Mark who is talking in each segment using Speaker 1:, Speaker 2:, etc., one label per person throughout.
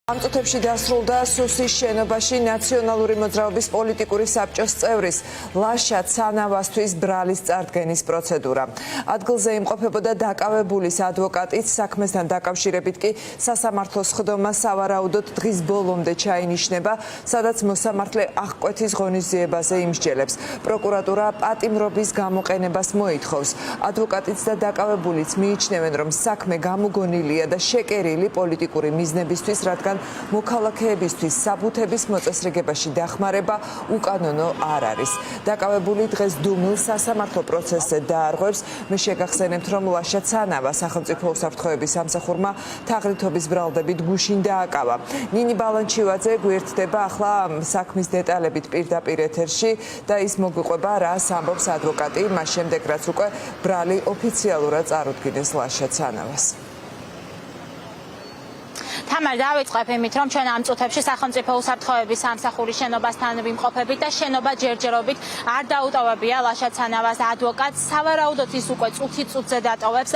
Speaker 1: ამ წუთებში დასრულდა სუსის შენობაში ნაციონალური მოძრაობის პოლიტიკური საბჭოს წევრის ლაშა ცანავასთვის ბრალის წარდგენის პროცედურა. ადგილზე იმყოფებოდა დაკავებულის ადვოკატიც, საქმესთან დაკავშირებით კი სასამართლოს ხდომა სავარაუდოდ დღის ბოლომდე ჩაინიშნება, სადაც მოსამართლე აღკვეთის ღონისძიებაზე იმსჯელებს. პროკურატურა პატიმრობის გამოყენებას მოითხოვს. ადვოკატიც და დაკავებულიც მიიჩნევენ, რომ საქმე გამოგონილია და შეკერილი პოლიტიკური მიზნებისთვის, რადგან მოქალაქეებისთვის საბუთების მოწესრიგებაში დახმარება უკანონო არ არის. დაკავებული დღეს დუმილ სასამართლო პროცესზე დაარღვევს. მე შეგახსენებთ, რომ ლაშა ცანავა სახელმწიფო უსაფრთხოების სამსახურმა თაღლითობის ბრალდებით გუშინ დააკავა. ნინი ბალანჩივაძე გვერდდება ახლა საქმის დეტალებით პირდაპირ ეთერში და ის მოგვიყვება, რას ამბობს ადვოკატი, მას შემდეგ რაც უკვე ბრალი ოფიციალურად წარუდგინეს ლაშა ცანავას.
Speaker 2: თამარ, დავიწყებ იმით, რომ ჩვენ ამ წუთებში სახელმწიფო უსაფრთხოების სამსახურის შენობასთან ვიმყოფებით და შენობა ჯერჯერობით არ დაუტოვებია ლაშა ცანავას ადვოკატს. სავარაუდოდ ის უკვე წუთზე დატოვებს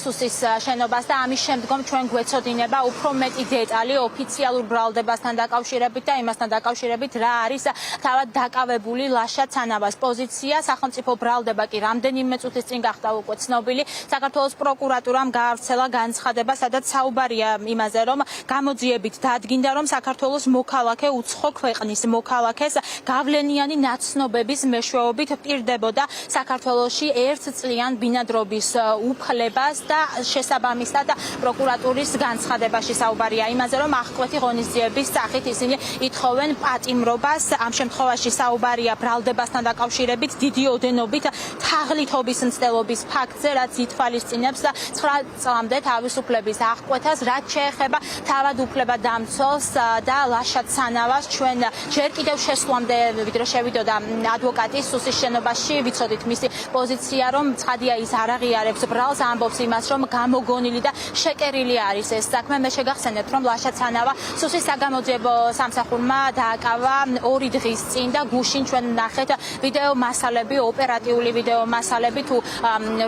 Speaker 2: სუსის შენობას და ამის შემდგომ ჩვენ გვეცოდინება უფრო მეტი დეტალი ოფიციალურ ბრალდებასთან დაკავშირებით და იმასთან დაკავშირებით რა არის თავად დაკავებული ლაშა ცანავას პოზიცია. სახელმწიფო ბრალდება კი რამდენიმე წუთის წინ გახდა უკვე ცნობილი. საქართველოს პროკურატურამ გაავრცელა განცხადება, სადაც საუბარია იმაზე, რომ გამოძიებით დადგინდა, რომ საქართველოს მოქალაქე უცხო ქვეყნის მოქალაქეს გავლენიანი ნაცნობების მეშვეობით პირდებოდა საქართველოში 1 წლიან ბინადრობის უფლებას და შესაბამისად პროკურატურის განცხადებაში საუბარია იმაზე, რომ აღკვეთი ღონისძიების სახით ისინი ითხოვენ პატიმრობას. ამ შემთხვევაში საუბარია ბრალდებასთან დაკავშირებით დიდი ოდენობით თაღლითობის მცდელობის ფაქტზე, რაც ითვალისწინებს 9 წლამდე თავისუფლების აღკვეთას, რაც შეეხება თავად უფლებადამცველს და ლაშა ცანავას. ჩვენ ჯერ კიდევ შესვლამდე ვიდრე შევიდოდა ადვოკატის სუსის შენობაში, ვიცოდით მისი პოზიცია, რომ ცხადია ის არ აღიარებს ბრალს, ამბობს იმას, რომ გამოგონილი და შეკერილი არის ეს საქმე. მე შეგახსენებთ, რომ ლაშა ცანავა სუსის საგამოძიებო სამსახურმა დააკავა 2 დღის წინ და გუშინ ჩვენ ნახეთ ვიდეო მასალები, ოპერატიული ვიდეო მასალები, თუ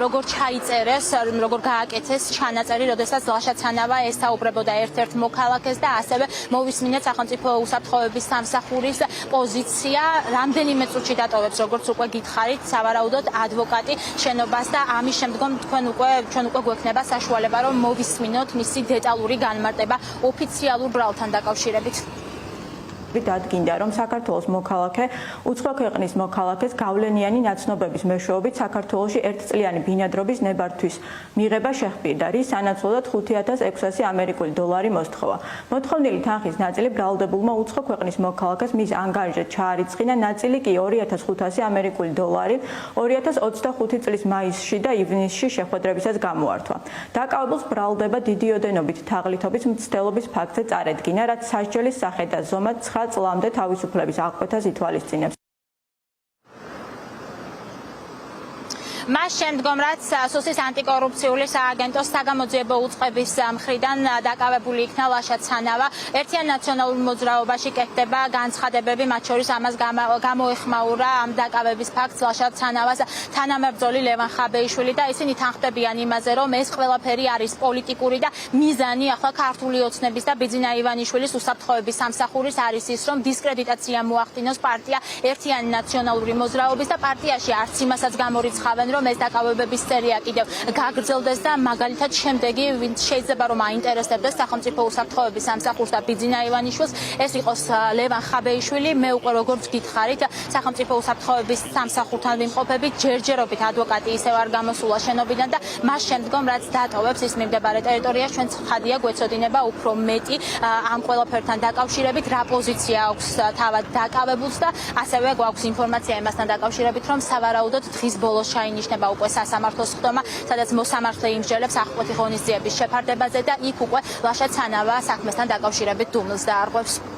Speaker 2: როგორ ჩაიწერეს, როგორ გააკეთეს ჩანაწერი, როდესაც ლაშა ცანავა ესაუბრებოდა ერთ-ერთ მოქალაქეს და ასევე მოვისმინეთ სახელმწიფო უსაფრთხოების სამსახურის პოზიცია. რამდენიმე წუთში დატოვებს, როგორც უკვე გითხარით, სავარაუდოდ ადვოკატი შენობას და ამის შემდგომ ჩვენ უკვე გვექნება საშუალება, რომ მოვისმინოთ მისი დეტალური განმარტება ოფიციალურ ბრალთან დაკავშირებით.
Speaker 3: დადგინდა, რომ საქართველოს მოქალაქე უცხო ქვეყნის მოქალაქეს გავლენიანი ნაცნობების მეშვეობით საქართველოში 1 წლიანი ბინადრობის ნებართვის მიღება შეჰპირდა, რის სანაცვლოდ 5,600 ამერიკული დოლარი მოსთხოვა. მოთხოვნილი თანხის ნაწილი ბრალდებულმა უცხო ქვეყნის მოქალაქეს მის ანგარიშზე ჩაარიცხინა, ნაწილი კი 2,500 ამერიკული დოლარი 2025 წლის მაისში და ივნისში შეხვედრებისას გამოართვა. დაკავებულს ბრალდება დიდი ოდენობით თაღლითობის მცდელობის ფაქტზე წარედგინა, რაც სასჯელის სახე და ზომად 9 წლამდე თავისუფლების აღკვეთას ითვალისწინებს.
Speaker 2: მას შემდგომ, რაც სუსის ანტიკორუფციული სააგენტოს საგამოძიებო უწყების მხრიდან დაკავებული იქნა ლაშა ცანავა, ერთიან ნაციონალურ მოძრაობაში კეთდება განცხადებები, მათ შორის ამას გამოეხმაურა ამ დაკავების ფაქტს ლაშა ცანავას თანამებრძოლი ლევან ხაბეიშვილი და ისინი თანხმდებიან იმაზე, რომ ეს ყველაფერი არის პოლიტიკური და მიზანი ახლა ქართული ოცნების და ბიძინა ივანიშვილის უსაფრთხოების სამსახურის არის ის, რომ დისკრედიტაცია მოახდინოს პარტია ერთიანი ნაციონალური მოძრაობის და პარტიაში არც იმასაც გამორიცხავენ, რომ ეს დაკავებების სერია კიდევ გაგრძელდეს და მაგალითად შემდეგი ვინც შეიძლება რომ აინტერესებდეს სახელმწიფო უსაფრთხოების სამსახურს და ბიძინა ივანიშვილს, ეს იყოს ლევან ხაბეიშვილი. მე უკვე როგორც გითხარით, სახელმწიფო უსაფრთხოების სამსახურთან ვიმყოფებით, ჯერჯერობით ადვოკატი ისევ არ გამოსულა შენობიდან და მას შემდგომ, რაც დატოვებს ის მიმდებარე ტერიტორიას, ჩვენ ცხადია გვეცოდინება უფრო მეტი ამ ყველაფერთან დაკავშირებით, რა პოზიცია აქვს თავად დაკავებულს და ასევე გვაქვს ინფორმაცია იმასთან დაკავშირებით, რომ სავარაუდოდ დღის ბოლოს ჩაინიშნება უკვე სასამართლოს ხდომა, სადაც მოსამართლე იმსჯელებს აღკვეთი ღონისძიების შეფარდებაზე და იქ უკვე ლაშა ცანავა საქმესთან დაკავშირებით დუმილს დაარღვევს.